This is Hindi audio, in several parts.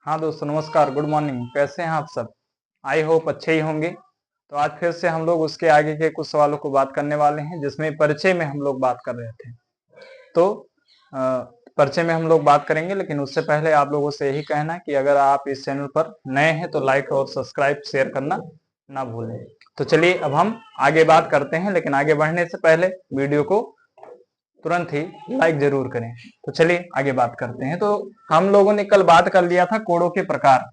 हाँ दोस्तों नमस्कार, गुड मॉर्निंग। कैसे हैं आप सब? आई होप अच्छे ही होंगे। तो आज फिर से हम लोग उसके आगे के कुछ सवालों को बात करने वाले हैं, जिसमें परिचय में हम लोग बात कर रहे थे। तो परिचय में हम लोग बात करेंगे, लेकिन उससे पहले आप लोगों से यही कहना है कि अगर आप इस चैनल पर नए हैं तो लाइक और सब्सक्राइब शेयर करना ना भूलें। तो चलिए अब हम आगे बात करते हैं, लेकिन आगे बढ़ने से पहले वीडियो को तुरंत ही लाइक जरूर करें। तो चलिए आगे बात करते हैं। तो हम लोगों ने कल बात कर लिया था कोड़ों के प्रकार।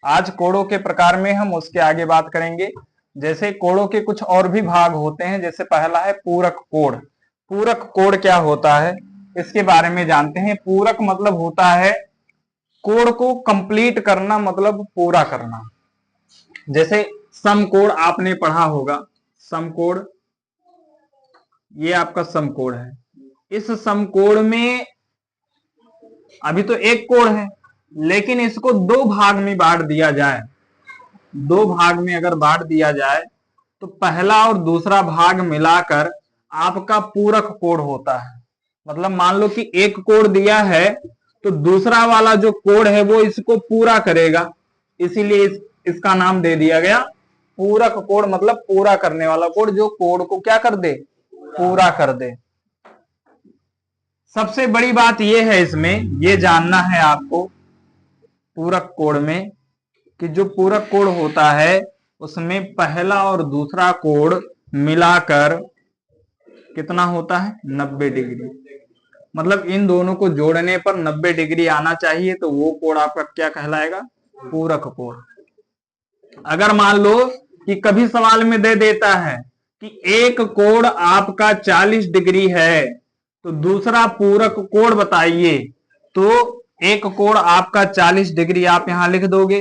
आज कोड़ों के प्रकार में हम उसके आगे बात करेंगे। जैसे कोड़ों के कुछ और भी भाग होते हैं, जैसे पहला है पूरक कोड़। पूरक कोड़ क्या होता है इसके बारे में जानते हैं। पूरक मतलब होता है कोड़ को कंप्लीट करना, मतलब पूरा करना। जैसे समकोण आपने पढ़ा होगा। समकोण, ये आपका समकोण है। इस समकोण में अभी तो एक कोण है, लेकिन इसको दो भाग में बांट दिया जाए। दो भाग में अगर बांट दिया जाए तो पहला और दूसरा भाग मिलाकर आपका पूरक कोण होता है। मतलब मान लो कि एक कोण दिया है तो दूसरा वाला जो कोण है वो इसको पूरा करेगा, इसीलिए इसका नाम दे दिया गया पूरक कोण। मतलब पूरा करने वाला कोण, जो कोण को क्या कर दे, पूरा कर दे। सबसे बड़ी बात यह है, इसमें यह जानना है आपको पूरक कोण में, कि जो पूरक कोण होता है उसमें पहला और दूसरा कोण मिलाकर कितना होता है, 90 डिग्री। मतलब इन दोनों को जोड़ने पर 90 डिग्री आना चाहिए, तो वो कोण आपका क्या कहलाएगा, पूरक कोण। अगर मान लो कि कभी सवाल में दे देता है कि एक कोण आपका 40 डिग्री है तो दूसरा पूरक कोण बताइए, तो एक कोण आपका 40 डिग्री आप यहां लिख दोगे,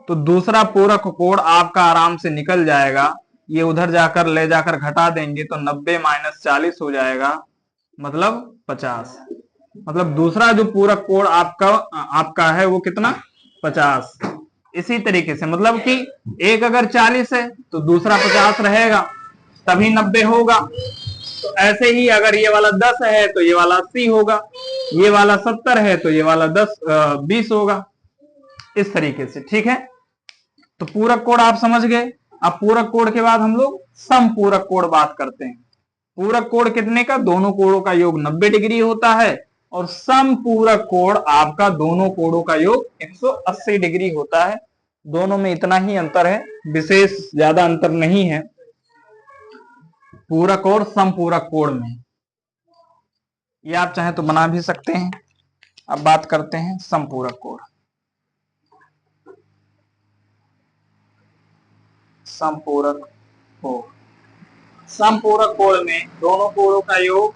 तो दूसरा पूरक कोण आपका आराम से निकल जाएगा। ये उधर जाकर ले जाकर घटा देंगे तो 90 माइनस 40 हो जाएगा, मतलब 50। मतलब दूसरा जो पूरक कोण आपका है वो कितना, 50। इसी तरीके से मतलब कि एक अगर 40 है तो दूसरा 50 रहेगा, तभी 90 होगा। तो ऐसे ही अगर ये वाला 10 है तो ये वाला 80 होगा, ये वाला 70 है तो ये वाला 20 होगा, इस तरीके से। ठीक है, तो पूरक कोण आप समझ गए। अब पूरक कोण के बाद हम लोग समपूरक कोण बात करते हैं। पूरक कोण कितने का, दोनों कोणों का योग 90 डिग्री होता है, और समपूरक कोण आपका दोनों कोणों का योग 180 डिग्री होता है। दोनों में इतना ही अंतर है, विशेष ज्यादा अंतर नहीं है पूरक और समपूरक कोण में। ये आप चाहे तो बना भी सकते हैं। अब बात करते हैं समपूरक कोण। समपूरक कोण, समपूरक कोण में दोनों कोणों का योग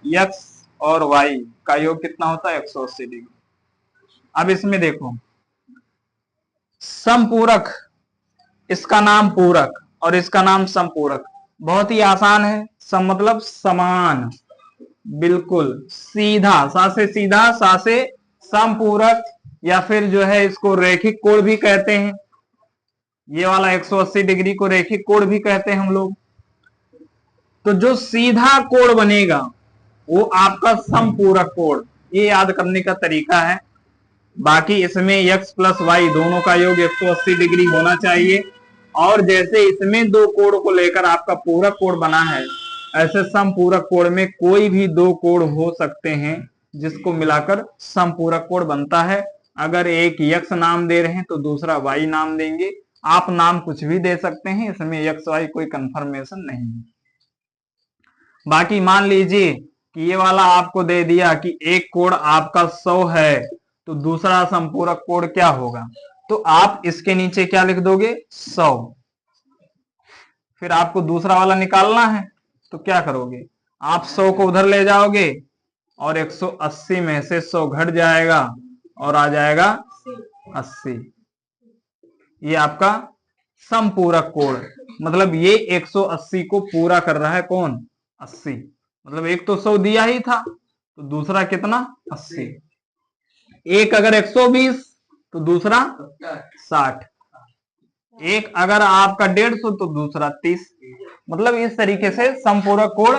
x और y का योग कितना होता है, 180 डिग्री। अब इसमें देखो, समपूरक, इसका नाम पूरक और इसका नाम समपूरक। बहुत ही आसान है। सम मतलब समान, बिल्कुल सीधा, सा से सीधा, सा से समपूरक, या फिर जो है इसको रेखिक कोण भी कहते हैं। ये वाला 180 डिग्री को रेखिक कोण भी कहते हैं हम लोग। तो जो सीधा कोण बनेगा वो आपका समपूरक कोण। ये याद करने का तरीका है। बाकी इसमें x प्लस वाई दोनों का योग 180 डिग्री होना चाहिए, और जैसे इसमें दो कोण को लेकर आपका पूरक कोण बना है, ऐसे समपूरक कोण में कोई भी दो कोण हो सकते हैं जिसको मिलाकर समपूरक कोण बनता है। अगर एक x नाम दे रहे हैं तो दूसरा y नाम देंगे। आप नाम कुछ भी दे सकते हैं, इसमें x y कोई कंफर्मेशन नहीं है। बाकी मान लीजिए कि ये वाला आपको दे दिया कि एक कोण आपका 100 है, तो दूसरा समपूरक कोण क्या होगा, तो आप इसके नीचे क्या लिख दोगे, 100। फिर आपको दूसरा वाला निकालना है तो क्या करोगे, आप 100 को उधर ले जाओगे और 180 में से 100 घट जाएगा और आ जाएगा 80। ये आपका समपूरक कोण। मतलब ये 180 को पूरा कर रहा है कौन, 80। मतलब एक तो 100 दिया ही था, तो दूसरा कितना, 80। एक अगर 120 तो दूसरा 60। एक अगर आपका 150 तो दूसरा 30। मतलब इस तरीके से समपूरक कोण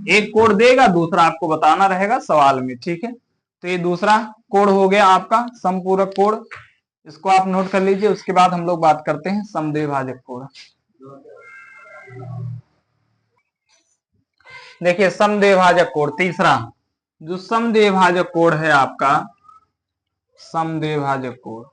एक कोण देगा, दूसरा आपको बताना रहेगा सवाल में। ठीक है, तो ये दूसरा कोड हो गया आपका समपूरक कोड, इसको आप नोट कर लीजिए। उसके बाद हम लोग बात करते हैं समद्विभाजक कोड। देखिए समद्विभाजक कोड तीसरा, जो समद्विभाजक कोड है आपका, समद्विभाजक कोड,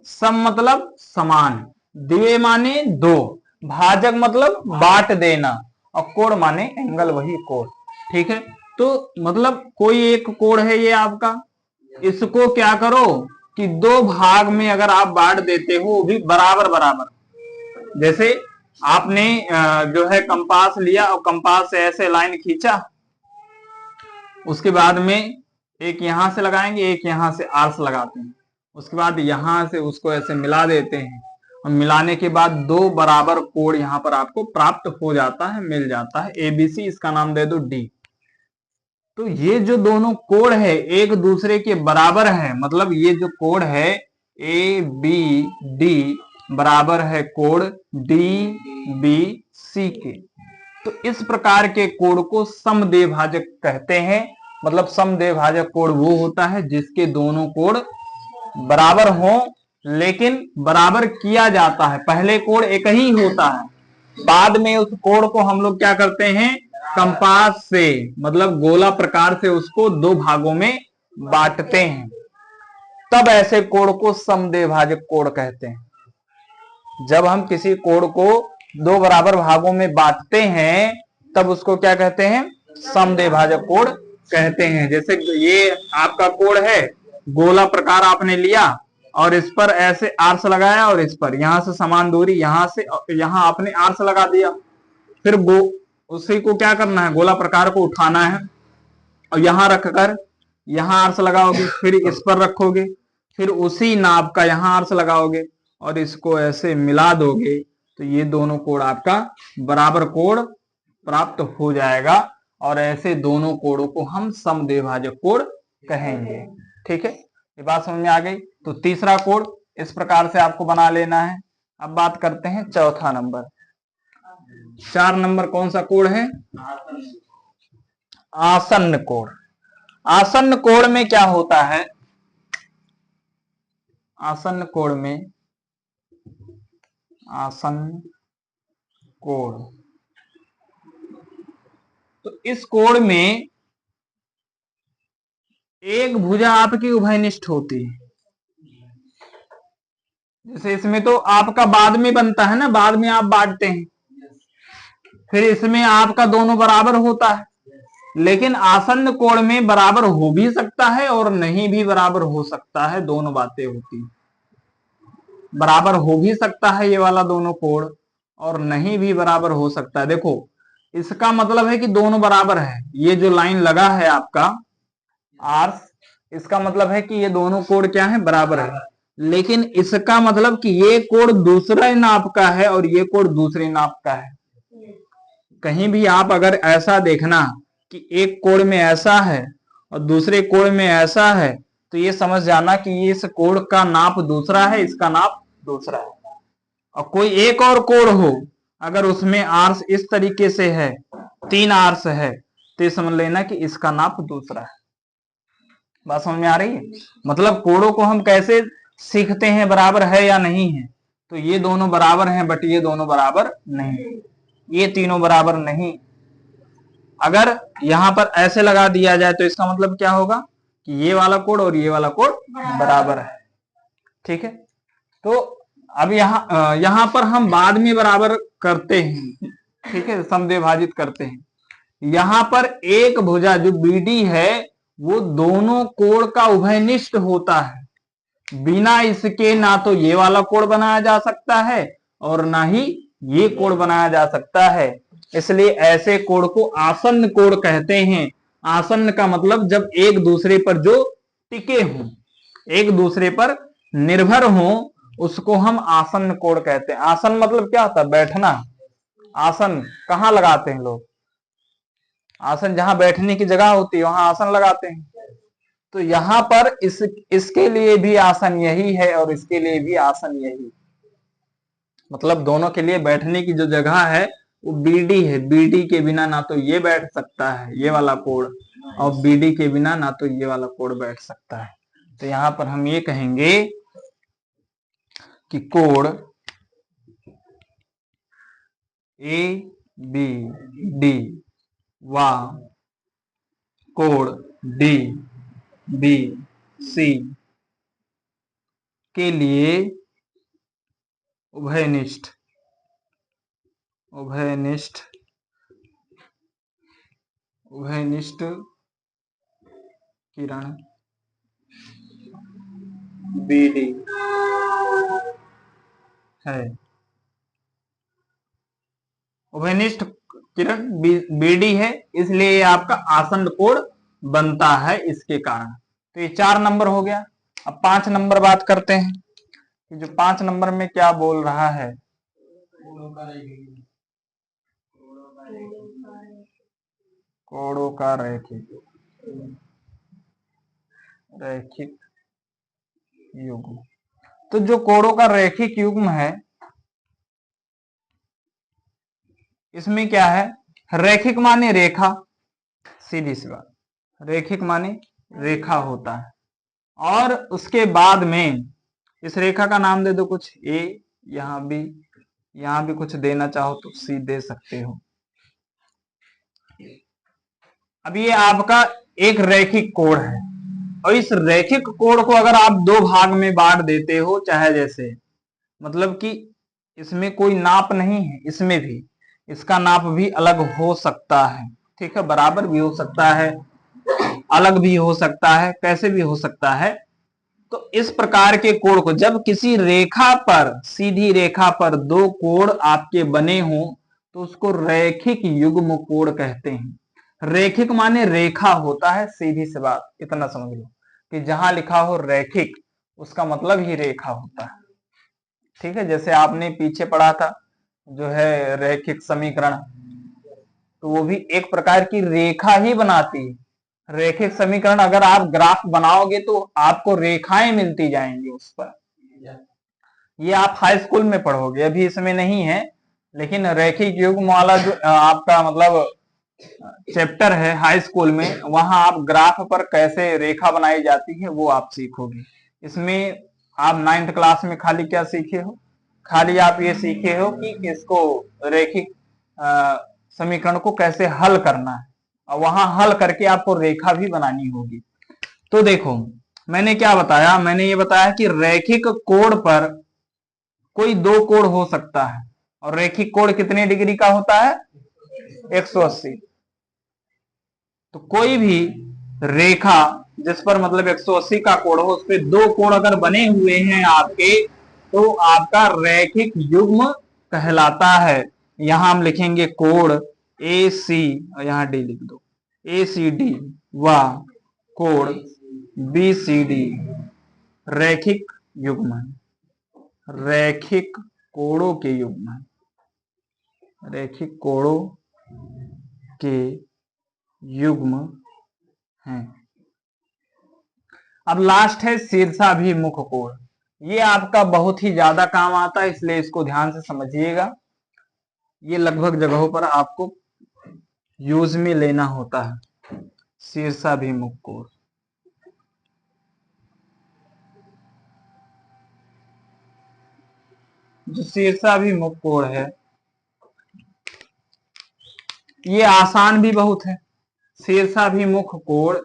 सम मतलब समान, द्वे माने दो, भाजक मतलब बांट देना, और कोण माने एंगल, वही कोण। ठीक है, तो मतलब कोई एक कोण है ये आपका, इसको क्या करो कि दो भाग में अगर आप बांट देते हो, वो भी बराबर बराबर। जैसे आपने जो है कंपास लिया और कंपास से ऐसे लाइन खींचा, उसके बाद में एक यहां से लगाएंगे, एक यहां से आर्स लगाते हैं, उसके बाद यहां से उसको ऐसे मिला देते हैं, और मिलाने के बाद दो बराबर कोण यहां पर आपको प्राप्त हो जाता है, मिल जाता है। एबीसी, इसका नाम दे दो डी। तो ये जो दोनों कोण है एक दूसरे के बराबर है, मतलब ये जो कोण है ए बी डी बराबर है कोण डी बी सी के। तो इस प्रकार के कोण को समद्विभाजक कहते हैं। मतलब समद्विभाजक कोण वो होता है जिसके दोनों कोण बराबर हो, लेकिन बराबर किया जाता है। पहले कोण एक ही होता है, बाद में उस कोण को हम लोग क्या करते हैं, कंपास से मतलब गोला प्रकार से उसको दो भागों में बांटते हैं, तब ऐसे कोण को समद्विभाजक कोण कहते हैं। जब हम किसी कोण को दो बराबर भागों में बांटते हैं, तब उसको क्या कहते हैं, समद्विभाजक कोण कहते हैं। जैसे ये आपका कोण है, गोला प्रकार आपने लिया और इस पर ऐसे आर्स लगाया, और इस पर यहां से समान दूरी, यहां से यहां आपने आर्स लगा दिया, फिर उसी को क्या करना है, गोला प्रकार को उठाना है और यहां रखकर यहां आर्स लगाओगे, फिर इस पर रखोगे, फिर उसी नाप का यहां आर्स लगाओगे और इसको ऐसे मिला दोगे, तो ये दोनों कोण आपका बराबर कोण प्राप्त हो जाएगा, और ऐसे दोनों कोणों को हम समद्विभाजक कोण कहेंगे। ठीक है, ये बात समझ में आ गई। तो तीसरा कोण इस प्रकार से आपको बना लेना है। अब बात करते हैं चौथा नंबर। 4 नंबर कौन सा कोण है, आसन्न कोण। आसन्न कोण में क्या होता है, आसन्न कोण में, आसन्न कोण, तो इस कोण में एक भुजा आपकी उभयनिष्ठ होती है। जैसे इसमें तो आपका बाद में बनता है ना, बाद में आप बांटते हैं, फिर इसमें आपका दोनों बराबर होता है। लेकिन आसन्न कोण में बराबर हो भी सकता है और नहीं भी बराबर हो सकता है, दोनों बातें होती हैं। बराबर हो भी सकता है ये वाला दोनों कोण, और नहीं भी बराबर हो सकता है। देखो इसका मतलब है कि दोनों बराबर है, ये जो लाइन लगा है आपका आर्स, इसका मतलब है कि ये दोनों कोण क्या है, बराबर है। लेकिन इसका मतलब कि ये कोण दूसरे नाप का है और ये कोण दूसरे नाप का है। कहीं भी आप अगर ऐसा देखना कि एक कोण में ऐसा है और दूसरे कोण में ऐसा है, तो ये समझ जाना कि ये इस कोण का नाप दूसरा है, इसका नाप दूसरा है। और कोई एक और कोण हो, अगर उसमें आर्स इस तरीके से है, 3 आर्स है, तो ये समझ लेना कि इसका नाप दूसरा है। बात समझ में आ रही है। मतलब कोणों को हम कैसे सीखते हैं, बराबर है या नहीं है, तो ये दोनों बराबर हैं बट ये दोनों बराबर नहीं, ये तीनों बराबर नहीं। अगर यहां पर ऐसे लगा दिया जाए तो इसका मतलब क्या होगा कि ये वाला कोण और ये वाला कोण बराबर है। ठीक है, तो अब यहां पर हम बाद में बराबर करते हैं। ठीक है, समद्विभाजित करते हैं। यहां पर एक भुजा जो बीडी है वो दोनों कोण का उभयनिष्ठ होता है। बिना इसके ना तो ये वाला कोण बनाया जा सकता है और ना ही ये कोण बनाया जा सकता है। इसलिए ऐसे कोण को आसन्न कोण कहते हैं। आसन्न का मतलब जब एक दूसरे पर जो टिके हों, एक दूसरे पर निर्भर हों, उसको हम आसन्न कोण कहते हैं। आसन मतलब क्या होता है, बैठना। आसन कहाँ लगाते हैं लोग, आसन जहां बैठने की जगह होती है वहां आसन लगाते हैं। तो यहां पर इसके लिए भी आसन यही है और इसके लिए भी आसन यही, मतलब दोनों के लिए बैठने की जो जगह है वो बीडी है, बीडी के बिना ना तो ये बैठ सकता है ये वाला कोड, और बीडी के बिना ना तो ये वाला कोड बैठ सकता है। तो यहां पर हम ये कहेंगे कि कोड ए बी डी व कोड डी बी सी के लिए उभयनिष्ठ किरण बीडी है। उभयनिष्ठ किरण बीडी है, इसलिए ये आपका आसन्न कोड बनता है इसके कारण। तो ये 4 नंबर हो गया। अब 5 नंबर बात करते हैं कि जो 5 नंबर में क्या बोल रहा है। कोड़ों का रैखिक युग्म। तो जो कोड़ों का रैखिक युग्म है, इसमें क्या है, रैखिक माने रेखा, सीधी सी बात, रैखिक माने रेखा होता है। और उसके बाद में इस रेखा का नाम दे दो कुछ, ए, यहां भी कुछ देना चाहो तो सी दे सकते हो। अब ये आपका एक रैखिक कोण है, और इस रैखिक कोण को अगर आप 2 भाग में बांट देते हो, चाहे जैसे मतलब कि इसमें कोई नाप नहीं है, इसमें भी इसका नाप भी अलग हो सकता है, ठीक है, बराबर भी हो सकता है, अलग भी हो सकता है, कैसे भी हो सकता है। तो इस प्रकार के कोण को जब किसी रेखा पर, सीधी रेखा पर 2 कोण आपके बने हों तो उसको रैखिक युग्म कोण कहते हैं। रैखिक माने रेखा होता है, सीधी सी बात, इतना समझ लो कि जहां लिखा हो रैखिक उसका मतलब ही रेखा होता है, ठीक है। जैसे आपने पीछे पढ़ा था जो है रैखिक समीकरण, तो वो भी एक प्रकार की रेखा ही बनाती है। रैखिक समीकरण अगर आप ग्राफ बनाओगे तो आपको रेखाएं मिलती जाएंगी उस पर। ये आप हाई स्कूल में पढ़ोगे, अभी इसमें नहीं है, लेकिन रैखिक युग्म वाला जो आपका मतलब चैप्टर है हाई स्कूल में, वहां आप ग्राफ पर कैसे रेखा बनाई जाती है वो आप सीखोगे। इसमें आप 9th क्लास में खाली क्या सीखे हो, खाली आप ये सीखे हो कि इसको रैखिक समीकरण को कैसे हल करना है, और वहां हल करके आपको रेखा भी बनानी होगी। तो देखो मैंने क्या बताया, मैंने ये बताया कि रैखिक कोण पर कोई 2 कोण हो सकता है, और रैखिक कोण कितने डिग्री का होता है, 180। तो कोई भी रेखा जिस पर मतलब 180 का कोण हो, उस पर 2 कोण अगर बने हुए हैं आपके, तो आपका रैखिक युग्म कहलाता है। यहां हम लिखेंगे कोण ए सी, और यहां डी लिख दो, ए सी डी व कोण बी सी डी रैखिक युग्म है, रैखिक कोणों के युग्म है, रैखिक कोणों के युग्म हैं। अब लास्ट है शीर्षाभिमुख कोण। ये आपका बहुत ही ज्यादा काम आता है, इसलिए इसको ध्यान से समझिएगा। ये लगभग जगहों पर आपको यूज में लेना होता है, शीर्षाभिमुख कोण। जो शीर्षाभिमुख कोण है ये आसान भी बहुत है। शीर्षाभिमुख कोण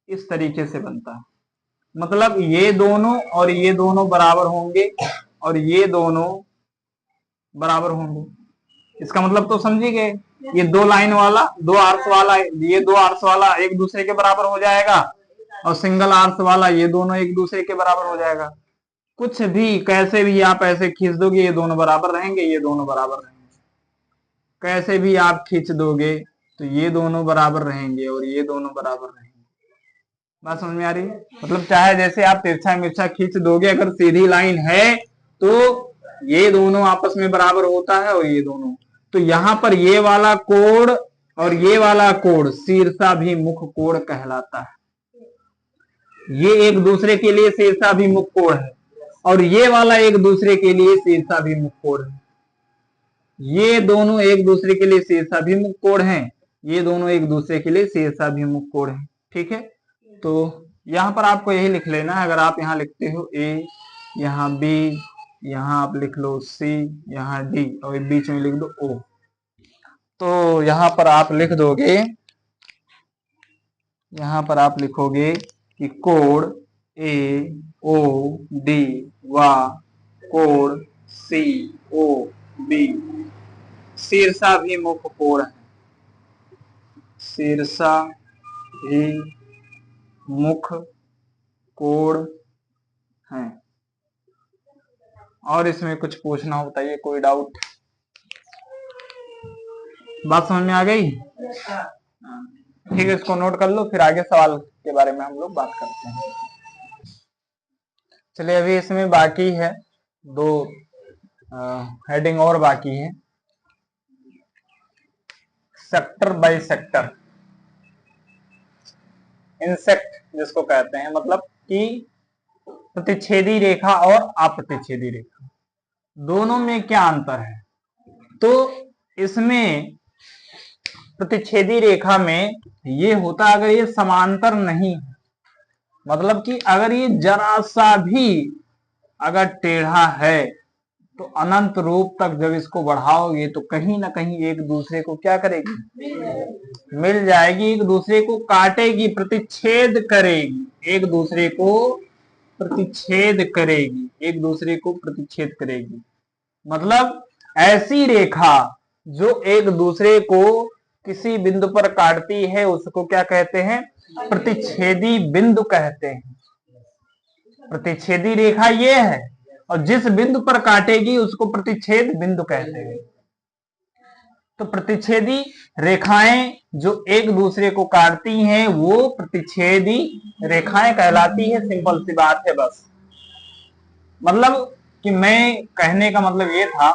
इस तरीके से बनता है, मतलब ये दोनों और ये दोनों बराबर होंगे, और ये दोनों बराबर होंगे। इसका मतलब तो समझिए गए, ये 2 लाइन वाला, 2 आर्स वाला, ये 2 आर्स वाला एक दूसरे के बराबर हो जाएगा, और सिंगल आर्स वाला ये दोनों एक दूसरे के बराबर हो जाएगा। कुछ भी कैसे भी आप ऐसे खींच दोगे, ये दोनों बराबर रहेंगे, ये दोनों बराबर रहेंगे। कैसे भी आप खींच दोगे तो ये दोनों बराबर रहेंगे और ये दोनों बराबर रहेंगे। बात समझ में आ रही है? मतलब चाहे जैसे आप तिरछा मिर्चा खींच दोगे, अगर सीधी लाइन है तो ये दोनों आपस में बराबर होता है, और ये दोनों। तो यहां पर ये वाला कोण और ये वाला कोण शीर्षाभिमुख कोण कहलाता है। ये एक दूसरे के लिए शीर्षाभिमुख कोण है, और ये वाला एक दूसरे के लिए शीर्षाभिमुख कोण है। ये दोनों एक दूसरे के लिए शीर्षाभिमुख कोण हैं, ये दोनों एक दूसरे के लिए शीर्षाभिमुख कोण हैं। ठीक है, तो यहाँ पर आपको यही लिख लेना है। अगर आप यहाँ लिखते हो ए, यहाँ बी, यहाँ आप लिख लो सी, यहाँ डी और बीच में लिख दो ओ। तो यहाँ पर आप लिख दोगे, यहाँ पर आप लिखोगे कि कोण ए ओ डी व कोण सी ओ बी शीर्षाभिमुख कोण है, शीर्षाभिमुख कोण है। और इसमें कुछ पूछना हो बताइए, कोई डाउट? बात समझ में आ गई? ठीक है, इसको नोट कर लो, फिर आगे सवाल के बारे में हम लोग बात करते हैं। चलिए, अभी इसमें बाकी है 2 हेडिंग और बाकी है। सेक्टर बाय सेक्टर, इंसेक्ट जिसको कहते हैं, मतलब कि प्रतिच्छेदी रेखा और अप्रतिच्छेदी रेखा दोनों में क्या अंतर है। तो इसमें प्रतिच्छेदी रेखा में ये होता है, अगर ये समांतर नहीं है, मतलब कि अगर ये जरा सा भी अगर टेढ़ा है, तो अनंत रूप तक जब इसको बढ़ाओगे तो कहीं ना कहीं एक दूसरे को क्या करेगी, मिल जाएगी, एक दूसरे को काटेगी, प्रतिच्छेद करेगी, एक दूसरे को प्रतिच्छेद करेगी, एक दूसरे को प्रतिच्छेद करेगी। मतलब ऐसी रेखा जो एक दूसरे को किसी बिंदु पर काटती है उसको क्या कहते हैं, प्रतिच्छेदी बिंदु कहते हैं। प्रतिच्छेदी रेखा ये है, और जिस बिंदु पर काटेगी उसको प्रतिच्छेद बिंदु कहते हैं। तो प्रतिच्छेदी रेखाएं जो एक दूसरे को काटती हैं वो प्रतिच्छेदी रेखाएं कहलाती है। सिंपल सी बात है बस। मतलब कि मैं कहने का मतलब ये था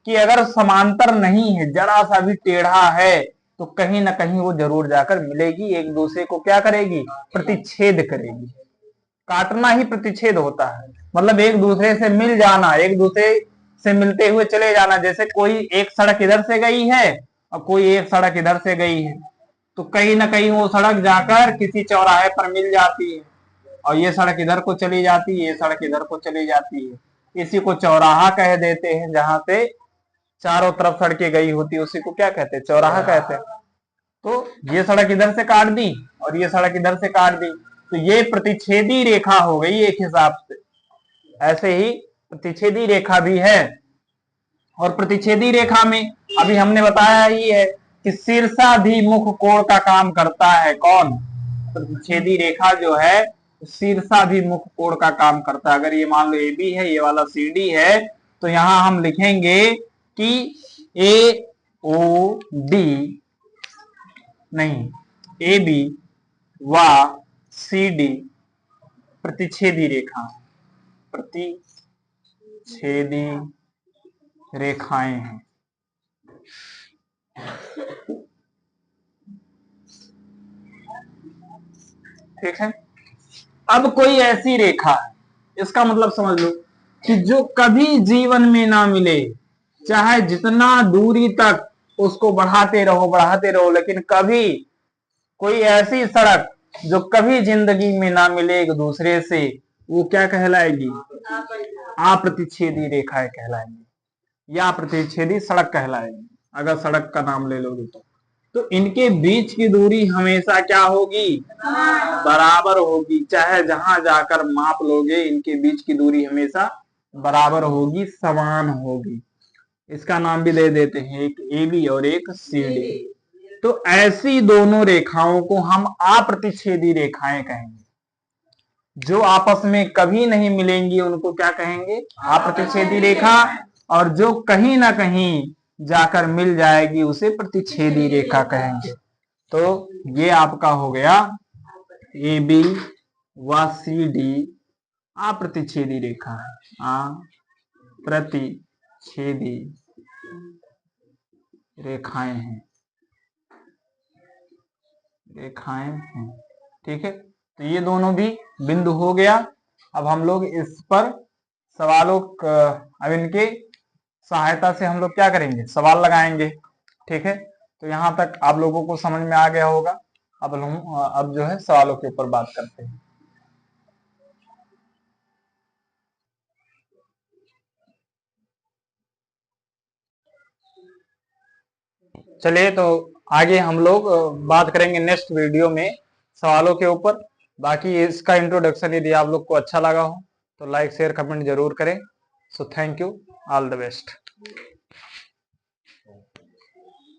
कि अगर समांतर नहीं है, जरा सा भी टेढ़ा है, तो कहीं ना कहीं वो जरूर जाकर मिलेगी, एक दूसरे को क्या करेगी, प्रतिच्छेद करेगी। काटना ही प्रतिच्छेद होता है, मतलब एक दूसरे से मिल जाना, एक दूसरे से मिलते हुए चले जाना। जैसे कोई एक सड़क इधर से गई है और कोई एक सड़क इधर से गई है, तो कहीं ना कहीं वो सड़क जाकर किसी चौराहे पर मिल जाती है, और ये सड़क इधर को चली जाती है, ये सड़क इधर को चली जाती है। इसी को चौराहा कह देते हैं, जहां से चारों तरफ सड़कें गई होती है, उसी को क्या कहते हैं, चौराहा कहते हैं। तो ये सड़क इधर से काट दी और ये सड़क इधर से काट दी, तो ये प्रतिच्छेदी रेखा हो गई एक हिसाब से। ऐसे ही प्रतिच्छेदी रेखा भी है। और प्रतिच्छेदी रेखा में अभी हमने बताया ही है कि शीर्षाभिमुख कोण का काम करता है। कौन? प्रतिच्छेदी रेखा जो है शीर्षाभिमुख कोण का काम करता है। अगर ये मान लो AB है, ये वाला CD है, तो यहां हम लिखेंगे कि AOD नहीं, AB व CD प्रतिच्छेदी रेखा, प्रतिच्छेदी रेखाएं हैं। ठीक है। अब कोई ऐसी रेखा है, इसका मतलब समझ लो कि जो कभी जीवन में ना मिले, चाहे जितना दूरी तक उसको बढ़ाते रहो, लेकिन कभी कोई ऐसी सड़क जो कभी जिंदगी में ना मिले एक दूसरे से, वो क्या कहलाएगी, अप्रतिच्छेदी रेखाएं कहलाएंगी, या प्रतिच्छेदी सड़क कहलाएगी। अगर सड़क का नाम ले लोगे तो इनके बीच की दूरी हमेशा क्या होगी, बराबर होगी। चाहे जहां जाकर माप लोगे, इनके बीच की दूरी हमेशा बराबर होगी, समान होगी। इसका नाम भी दे देते हैं, एक AB और एक CD। तो ऐसी दोनों रेखाओं को हम अप्रतिच्छेदी रेखाएं कहेंगे। जो आपस में कभी नहीं मिलेंगी उनको क्या कहेंगे, अप्रतिच्छेदी रेखा। और जो कहीं ना कहीं जाकर मिल जाएगी उसे प्रतिच्छेदी रेखा कहेंगे। तो ये आपका हो गया AB व CD अप्रतिच्छेदी रेखा, अप्रतिच्छेदी रेखाएं हैं, रेखाएं हैं। ठीक है, तो ये दोनों भी बिंदु हो गया। अब हम लोग इस पर सवालों अब इनके सहायता से हम लोग क्या करेंगे, सवाल लगाएंगे। ठीक है, तो यहां तक आप लोगों को समझ में आ गया होगा। अब जो है सवालों के ऊपर बात करते हैं। चलिए, तो आगे हम लोग बात करेंगे नेक्स्ट वीडियो में सवालों के ऊपर। बाकी इसका इंट्रोडक्शन यदि आप लोग को अच्छा लगा हो तो लाइक शेयर कमेंट जरूर करें। So thank you, all the best.